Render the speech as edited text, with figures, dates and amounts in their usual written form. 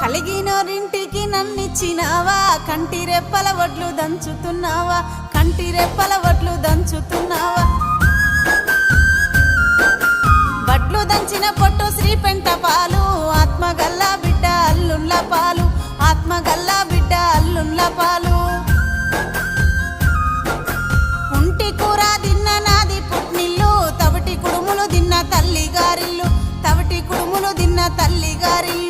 కలిగినోరింటికి నన్నిచ్చినావా, కంటి రెప్పల వడ్లు దంచుతున్నావా, కంటి రెప్పల వడ్లు దంచుతున్నావా. వడ్లు దంచిన పొట్టు శ్రీ పెంట పాలు, ఆత్మగల్లా బిడ్డ అల్లుళ్ళ పాలు, ఆత్మగల్లా బిడ్డ అల్లుళ్ళ పాలు. ఉంటి కూర తిన్న నాది పుట్నిల్లు, తవిటి కుడుములు తిన్న తల్లి గారిల్లు, తవిటి కుడుములు తిన్న తల్లి గారిల్లు.